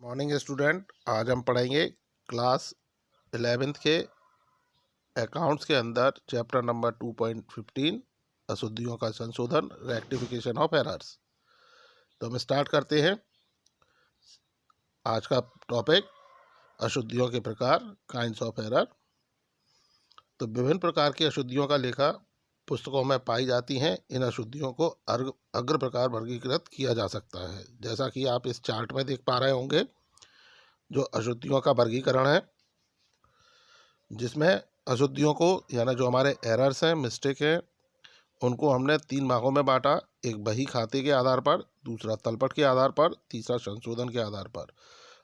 Morning student, आज हम पढ़ेंगे क्लास 11th के अकाउंट्स के अंदर चैप्टर नंबर 2.15 अशुद्धियों का संशोधन, रेक्टिफिकेशन ऑफ एरर्स। तो हम स्टार्ट करते हैं। आज का टॉपिक अशुद्धियों के प्रकार, काइंड्स ऑफ एरर। तो विभिन्न प्रकार की अशुद्धियों का लेखा पुस्तकों में पाई जाती हैं। इन अशुद्धियों को अग्र प्रकार वर्गीकृत किया जा सकता है। जैसा कि आप इस चार्ट में देख पा रहे होंगे, जो अशुद्धियों का वर्गीकरण है, जिसमें अशुद्धियों को यानी जो हमारे एरर्स हैं, मिस्टेक हैं, उनको हमने 3 भागों में बांटा। एक बही खाते के आधार पर, दूसरा तलपट के आधार पर, तीसरा संशोधन के आधार पर।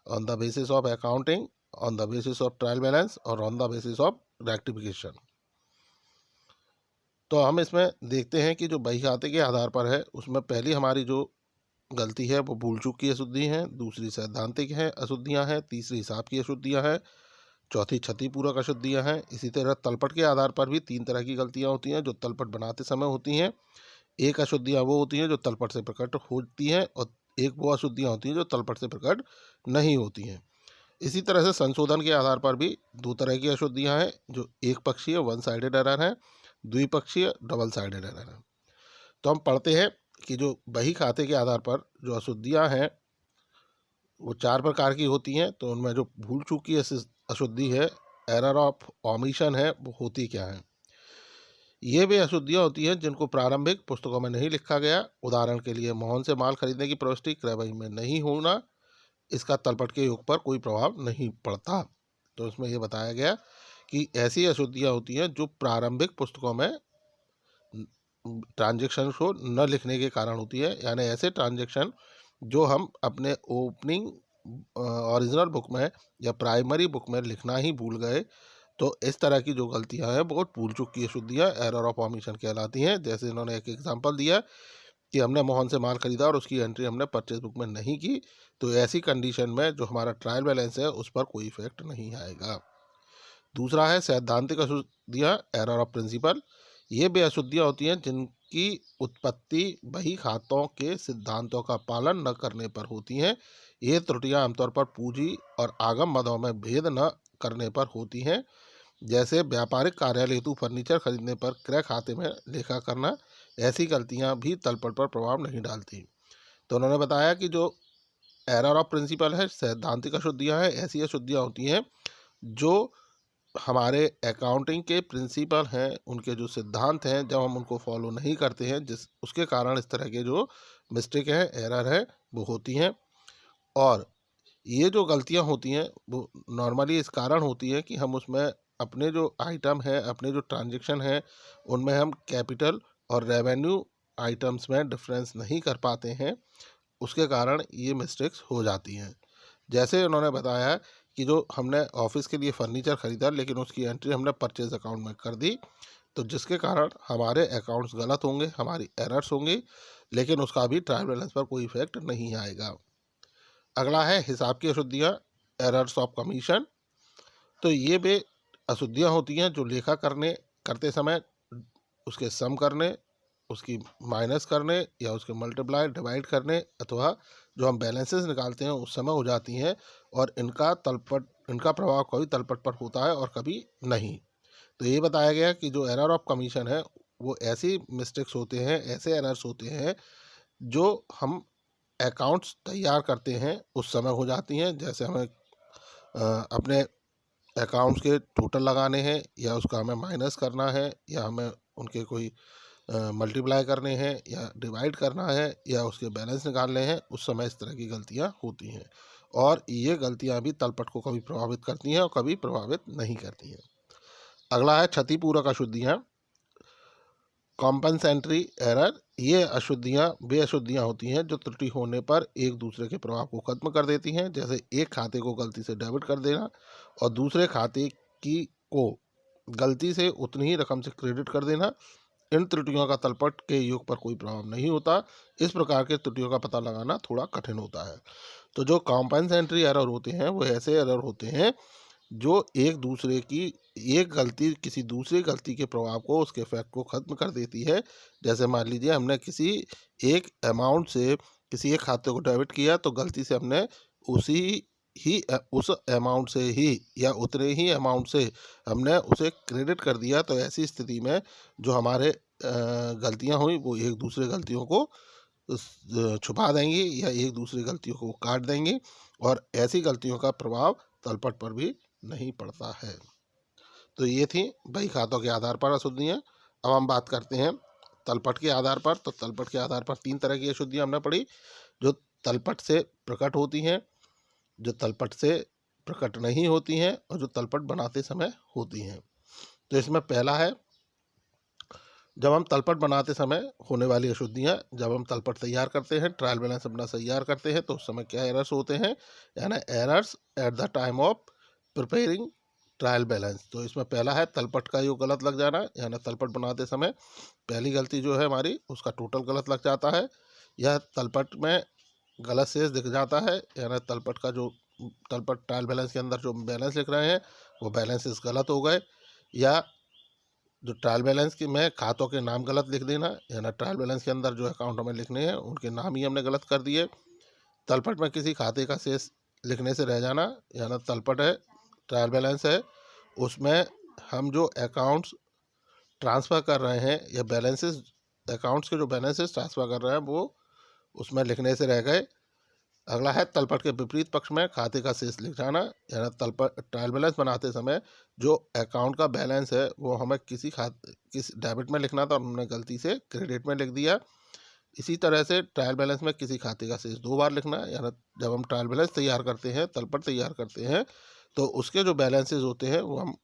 On the basis of accounting, on the basis of trial balance और on the basis of rectification. तो हम इसमें देखते हैं कि जो बही खाते के आधार पर है, उसमें पहली हमारी जो गलती है वो भूल चूक की अशुद्धि है, दूसरी सैद्धांतिक है अशुद्धियाँ हैं, तीसरी हिसाब की अशुद्धियाँ हैं, चौथी क्षतिपूरक अशुद्धियाँ हैं। इसी तरह तलपट के आधार पर भी 3 तरह की गलतियाँ होती हैं जो तलपट बनाते समय होती हैं। एक अशुद्धियाँ वो होती हैं जो तलपट से प्रकट होती हैं और एक वो अशुद्धियाँ होती हैं जो तलपट से प्रकट नहीं होती हैं। इसी तरह से संशोधन के आधार पर भी 2 तरह की अशुद्धियाँ हैं, जो एक पक्षीय वन साइडेड एरर है, द्विपक्षीय डबल साइडेड एरर है। तो हम पढ़ते हैं कि जो बही खाते के आधार पर जो अशुद्धियाँ हैं वो 4 प्रकार की होती हैं। तो उनमें जो भूल चूक की अशुद्धि है, एरर ऑफ ओमिशन है, वो होती क्या है? ये वे अशुद्धियाँ होती हैं जिनको प्रारंभिक पुस्तकों में नहीं लिखा गया। उदाहरण के लिए, मोहन से माल खरीदने की प्रविष्टि क्रय बही में नहीं होना, इसका तलपट के योग पर कोई प्रभाव नहीं पड़ता। तो इसमें ये बताया गया कि ऐसी अशुद्धियाँ होती हैं जो प्रारंभिक पुस्तकों में ट्रांजेक्शन को न लिखने के कारण होती है, यानी ऐसे ट्रांजेक्शन जो हम अपने ओपनिंग ओरिजिनल बुक में या प्राइमरी बुक में लिखना ही भूल गए। तो इस तरह की जो गलतियां हैं वो भूल चूक की अशुद्धियां एरर ऑफ ओमिशन कहलाती हैं। जैसे इन्होंने एक एग्जांपल दिया कि हमने मोहन से माल खरीदा और उसकी एंट्री हमने परचेज बुक में नहीं की, तो ऐसी कंडीशन में जो हमारा ट्रायल बैलेंस है उस पर कोई इफेक्ट नहीं आएगा। दूसरा है सैद्धांतिक अशुद्धियाँ, एरर ऑफ प्रिंसिपल। ये वे अशुद्धियाँ होती हैं जिनकी उत्पत्ति बही खातों के सिद्धांतों का पालन न करने पर होती हैं। ये त्रुटियां आमतौर पर पूंजी और आगम मदों में भेद न करने पर होती हैं। जैसे व्यापारिक कार्यालय हेतु फर्नीचर खरीदने पर क्रय खाते में लेखा करना। ऐसी गलतियां भी तलपट पर प्रभाव नहीं डालती। तो उन्होंने बताया कि जो एरर ऑफ प्रिंसिपल है, सैद्धांतिक अशुद्धियाँ हैं, ऐसी अशुद्धियाँ होती हैं जो हमारे अकाउंटिंग के प्रिंसिपल हैं, उनके जो सिद्धांत हैं, जब हम उनको फॉलो नहीं करते हैं, जिस उसके कारण इस तरह के जो मिस्टेक हैं, एरर है, वो होती हैं। और ये जो गलतियां होती हैं वो नॉर्मली इस कारण होती है कि हम उसमें अपने जो आइटम है, अपने जो ट्रांजेक्शन है, उनमें हम कैपिटल और रेवेन्यू आइटम्स में डिफरेंस नहीं कर पाते हैं। उसके कारण ये मिस्टेक्स हो जाती हैं। जैसे उन्होंने बताया कि जो हमने ऑफिस के लिए फर्नीचर खरीदा लेकिन उसकी एंट्री हमने परचेज अकाउंट में कर दी, तो जिसके कारण हमारे अकाउंट्स गलत होंगे, हमारी एरर्स होंगी, लेकिन उसका भी ट्रायल बैलेंस पर कोई इफेक्ट नहीं आएगा। अगला है हिसाब की अशुद्धियाँ, एरर्स ऑफ कमीशन। तो ये वे अशुद्धियाँ होती हैं जो लेखा करते समय उसके सम करने, उसकी माइनस करने या उसके मल्टीप्लाई डिवाइड करने अथवा जो हम बैलेंसेस निकालते हैं उस समय हो जाती हैं। और इनका प्रभाव कभी तलपट पर होता है और कभी नहीं। तो ये बताया गया कि जो एरर ऑफ कमीशन है वो ऐसी मिस्टेक्स होते हैं, ऐसे एरर्स होते हैं जो हम अकाउंट्स तैयार करते हैं उस समय हो जाती हैं। जैसे हमें अपने अकाउंट्स के टोटल लगाने हैं, या उसका हमें माइनस करना है, या हमें उनके कोई मल्टीप्लाई करने हैं, या डिवाइड करना है, या उसके बैलेंस निकालने हैं, उस समय इस तरह की गलतियां होती हैं। और ये गलतियां भी तलपट को कभी प्रभावित करती हैं और कभी प्रभावित नहीं करती हैं। अगला है क्षतिपूरक अशुद्धियाँ, कॉम्पनसेंट्री एरर। ये अशुद्धियाँ वे अशुद्धियाँ होती हैं जो त्रुटि होने पर एक दूसरे के प्रभाव को खत्म कर देती हैं। जैसे एक खाते को गलती से डेबिट कर देना और दूसरे खाते की को गलती से उतनी ही रकम से क्रेडिट कर देना। इन त्रुटियों का तलपट के योग पर कोई प्रभाव नहीं होता। इस प्रकार के त्रुटियों का पता लगाना थोड़ा कठिन होता है। तो जो कॉम्पनसेंट्री एरर होते हैं वो ऐसे एरर होते हैं जो एक दूसरे की एक गलती किसी दूसरी गलती के प्रभाव को, उसके इफेक्ट को खत्म कर देती है। जैसे मान लीजिए हमने किसी एक अमाउंट से किसी एक खाते को डेबिट किया, तो गलती से हमने उसी उस अमाउंट से ही या उतने ही अमाउंट से हमने उसे क्रेडिट कर दिया, तो ऐसी स्थिति में जो हमारे गलतियां हुई वो एक दूसरे गलतियों को छुपा देंगी या एक दूसरी गलतियों को काट देंगी, और ऐसी गलतियों का प्रभाव तलपट पर भी नहीं पड़ता है। तो ये थी बही खातों के आधार पर अशुद्धियाँ। अब हम बात करते हैं तलपट के आधार पर। तो तलपट के आधार पर 3 तरह की अशुद्धियाँ हमने पढ़ी, जो तलपट से प्रकट होती हैं, जो तलपट से प्रकट नहीं होती हैं, और जो तलपट बनाते समय होती हैं। तो इसमें पहला है, जब हम तलपट बनाते समय होने वाली अशुद्धियाँ। जब हम तलपट तैयार करते हैं, ट्रायल बैलेंस अपना तैयार करते हैं, तो उस समय क्या एरर्स होते हैं, यानी errors at the time of preparing trial balance. तो इसमें पहला है तलपट का योग गलत लग जाना, यानी तलपट बनाते समय पहली गलती जो है हमारी, उसका टोटल गलत लग जाता है, या तलपट में गलत शेष दिख जाता है, यानी तलपट का जो तलपट ट्रायल बैलेंस के अंदर जो बैलेंस लिख रहे हैं वो बैलेंसेस गलत हो गए, या जो ट्रायल बैलेंस की में खातों के नाम गलत लिख देना, यानी ट्रायल बैलेंस के अंदर जो अकाउंट हमें लिखने हैं उनके नाम ही हमने गलत कर दिए। तलपट में किसी खाते का शेष लिखने से रह जाना, यानी तलपट है, ट्रायल बैलेंस है, उसमें हम जो अकाउंट्स ट्रांसफ़र कर रहे हैं या बैलेंसेस, अकाउंट्स के जो बैलेंसेस ट्रांसफ़र कर रहे हैं वो उसमें लिखने से रह गए। अगला है तलपट के विपरीत पक्ष में खाते का शेष लिख जाना, यानी तलपट ट्रायल बैलेंस बनाते समय जो अकाउंट का बैलेंस है वो हमें किस डेबिट में लिखना था और हमने गलती से क्रेडिट में लिख दिया। इसी तरह से ट्रायल बैलेंस में किसी खाते का शेष 2 बार लिखना, यानी जब हम ट्रायल बैलेंस तैयार करते हैं, तलपट तैयार करते हैं, तो उसके जो बैलेंसेस होते हैं वो हम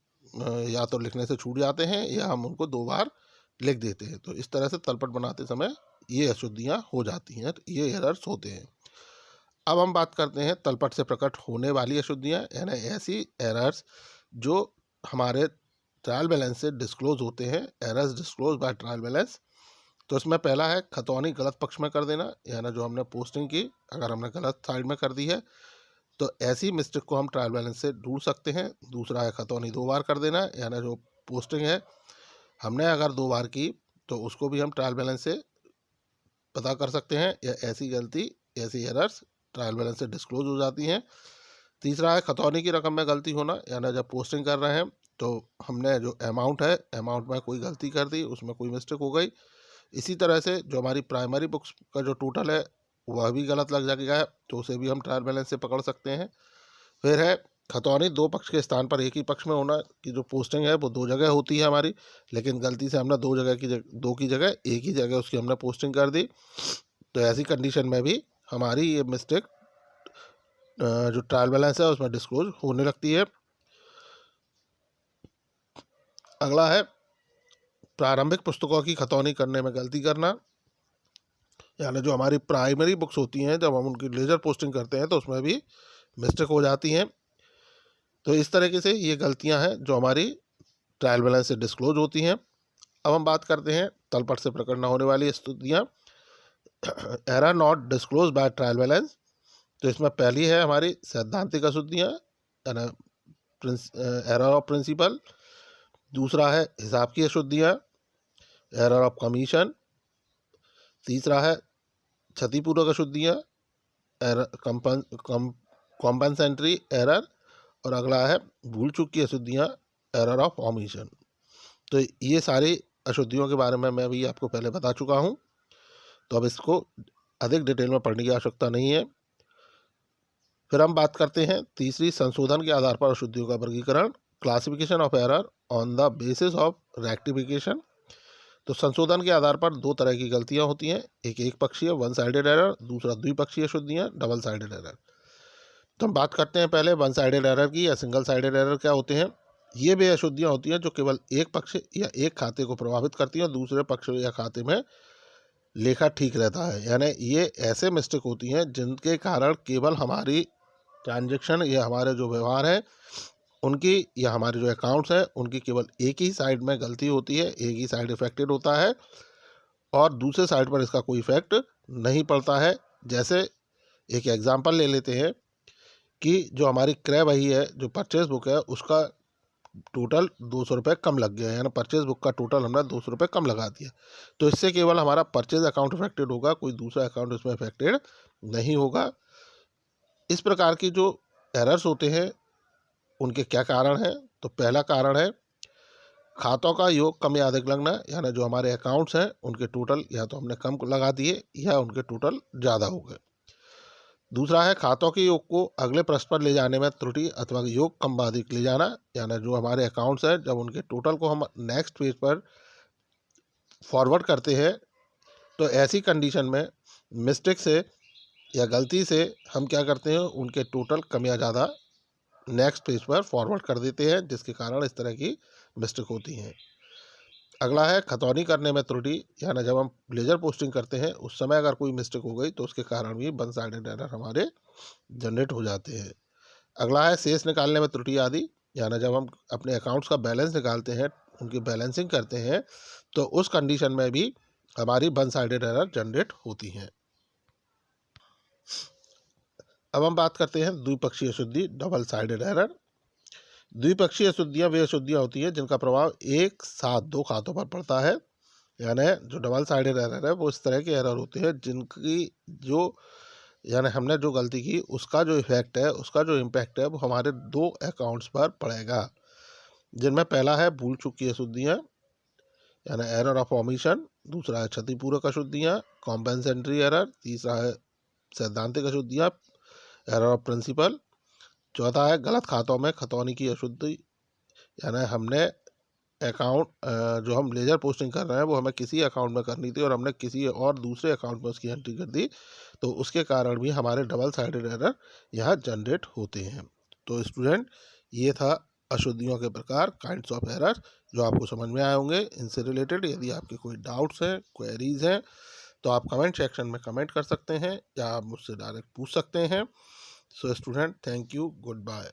या तो लिखने से छूट जाते हैं या हम उनको 2 बार लिख देते हैं। तो इस तरह से तलपट बनाते समय ये अशुद्धियाँ हो जाती हैं, ये एरर्स होते हैं। अब हम बात करते हैं तलपट से प्रकट होने वाली अशुद्धियाँ, यानी ऐसी एरर्स जो हमारे ट्रायल बैलेंस से डिस्क्लोज होते हैं, errors disclose by trial balance. तो इसमें पहला है खतौनी गलत पक्ष में कर देना, यानी जो हमने पोस्टिंग की अगर हमने गलत साइड में कर दी है तो ऐसी मिस्टेक को हम ट्रायल बैलेंस से ढूंढ सकते हैं। दूसरा है खतौनी 2 बार कर देना, यानी जो पोस्टिंग है हमने अगर 2 बार की तो उसको भी हम ट्रायल बैलेंस से पता कर सकते हैं, या ऐसी गलती, ऐसी एरर्स ट्रायल बैलेंस से डिस्क्लोज हो जाती हैं। तीसरा है खतौनी की रकम में गलती होना, यानी जब पोस्टिंग कर रहे हैं तो हमने जो अमाउंट है, अमाउंट में कोई गलती कर दी, उसमें कोई मिस्टेक हो गई। इसी तरह से जो हमारी प्राइमरी बुक्स का जो टोटल है वह भी गलत लग जाएगा, तो उसे भी हम ट्रायल बैलेंस से पकड़ सकते हैं। फिर है खतौनी 2 पक्ष के स्थान पर एक ही पक्ष में होना, कि जो पोस्टिंग है वो 2 जगह होती है हमारी, लेकिन गलती से हमने 2 की जगह एक ही जगह उसकी हमने पोस्टिंग कर दी। तो ऐसी कंडीशन में भी हमारी ये मिस्टेक जो ट्रायल बैलेंस है उसमें डिस्क्लोज होने लगती है। अगला है प्रारंभिक पुस्तकों की खतौनी करने में गलती करना, यानी जो हमारी प्राइमरी बुक्स होती हैं जब हम उनकी लेजर पोस्टिंग करते हैं तो उसमें भी मिस्टेक हो जाती हैं। तो इस तरीके से ये गलतियां हैं जो हमारी ट्रायल बैलेंस से डिस्क्लोज होती हैं। अब हम बात करते हैं तलपट से प्रकट न होने वाली स्थितियाँ, error not disclose by trial balance. तो इसमें पहली है हमारी सैद्धांतिक अशुद्धियाँ, एरर ऑफ प्रिंसिपल। दूसरा है हिसाब की अशुद्धियाँ, एरर ऑफ कमीशन। तीसरा है क्षतिपूर्वक अशुद्धियाँ, कॉम्पनसेंट्री एरर। और अगला है भूल चूक की अशुद्धियाँ, एरर ऑफ ओमिशन। तो ये सारी अशुद्धियों के बारे में मैं भी आपको पहले बता चुका हूँ, तो अब इसको अधिक डिटेल में पढ़ने की आवश्यकता नहीं है। फिर हम बात करते हैं तीसरी, संशोधन के आधार पर अशुद्धियों का वर्गीकरण, classification of error on the basis of rectification. तो संशोधन के आधार पर 2 तरह की गलतियां होती हैं, एक पक्षीय 1 साइडेड एरर, दूसरा द्विपक्षीय अशुद्धियां डबल साइडेड एरर। तो हम बात करते हैं पहले 1 साइडेड एरर की, या सिंगल साइडेड एरर क्या होते हैं। ये वे अशुद्धियां होती हैं जो केवल एक पक्ष या एक खाते को प्रभावित करती हैं, दूसरे पक्ष या खाते में लेखा ठीक रहता है। यानी ये ऐसे मिस्टेक होती हैं जिनके कारण केवल हमारी ट्रांजैक्शन या हमारे जो व्यवहार हैं उनकी, या हमारे जो अकाउंट्स हैं उनकी केवल एक ही साइड में गलती होती है, एक ही साइड इफेक्टेड होता है और दूसरे साइड पर इसका कोई इफेक्ट नहीं पड़ता है। जैसे एक एग्जांपल ले लेते हैं कि जो हमारी क्रय बही है, जो परचेज बुक है, उसका टोटल 200 रुपये कम लग गया है, यानी परचेज बुक का टोटल हमने 200 रुपये कम लगा दिया। तो इससे केवल हमारा परचेज अकाउंट इफेक्टेड होगा, कोई दूसरा अकाउंट इसमें इफेक्टेड नहीं होगा। इस प्रकार की जो एरर्स होते हैं उनके क्या कारण हैं? तो पहला कारण है खातों का योग कम या अधिक लगना, यानी जो हमारे अकाउंट्स हैं उनके टोटल या तो हमने कम लगा दिए या उनके टोटल ज़्यादा हो गए। दूसरा है खातों के योग को अगले पृष्ठ पर ले जाने में त्रुटि अथवा योग कम या अधिक ले जाना, यानी जो हमारे अकाउंट्स हैं जब उनके टोटल को हम नेक्स्ट पेज पर फॉरवर्ड करते हैं तो ऐसी कंडीशन में मिस्टेक से या गलती से हम क्या करते हैं उनके टोटल कम या ज़्यादा नेक्स्ट पेज पर फॉरवर्ड कर देते हैं, जिसके कारण इस तरह की मिस्टेक होती हैं। अगला है खतौनी करने में त्रुटि, यानी जब हम लेजर पोस्टिंग करते हैं उस समय अगर कोई मिस्टेक हो गई तो उसके कारण भी वन साइडेड एरर हमारे जनरेट हो जाते हैं। अगला है शेष निकालने में त्रुटि आदि, यानी जब हम अपने अकाउंट्स का बैलेंस निकालते हैं, उनकी बैलेंसिंग करते हैं, तो उस कंडीशन में भी हमारी वन साइडेड एरर जनरेट होती हैं। अब हम बात करते हैं द्विपक्षीय अशुद्धि, डबल साइडेड एरर। द्विपक्षीय अशुद्धियाँ वे अशुद्धियाँ होती हैं जिनका प्रभाव एक साथ दो खातों पर पड़ता है, यानी जो डबल साइडेड एरर है वो इस तरह के एरर होते हैं जिनकी जो यानी हमने जो गलती की उसका जो इफेक्ट है, उसका जो इम्पैक्ट है वो हमारे दो अकाउंट्स पर पड़ेगा, जिनमें पहला है भूल चूक की अशुद्धियाँ यानी एरर ऑफ ओमिशन, दूसरा है क्षतिपूरक अशुद्धियाँ कॉम्पेंसेंट्री एरर, तीसरा है सैद्धांतिक अशुद्धियाँ एरर ऑफ प्रिंसिपल, चौथा है गलत खातों में खतौनी की अशुद्धि, यानी हमने अकाउंट जो हम लेजर पोस्टिंग कर रहे हैं वो हमें किसी अकाउंट में करनी थी और हमने किसी और दूसरे अकाउंट में उसकी एंट्री कर दी, तो उसके कारण भी हमारे डबल साइडेड एरर यहाँ जनरेट होते हैं। तो स्टूडेंट, ये था अशुद्धियों के प्रकार, काइंड्स ऑफ एरर, जो आपको समझ में आए होंगे। इनसे रिलेटेड यदि आपके कोई डाउट्स हैं, क्वेरीज हैं, तो आप कमेंट सेक्शन में कमेंट कर सकते हैं या आप मुझसे डायरेक्ट पूछ सकते हैं। So student, thank you, good bye.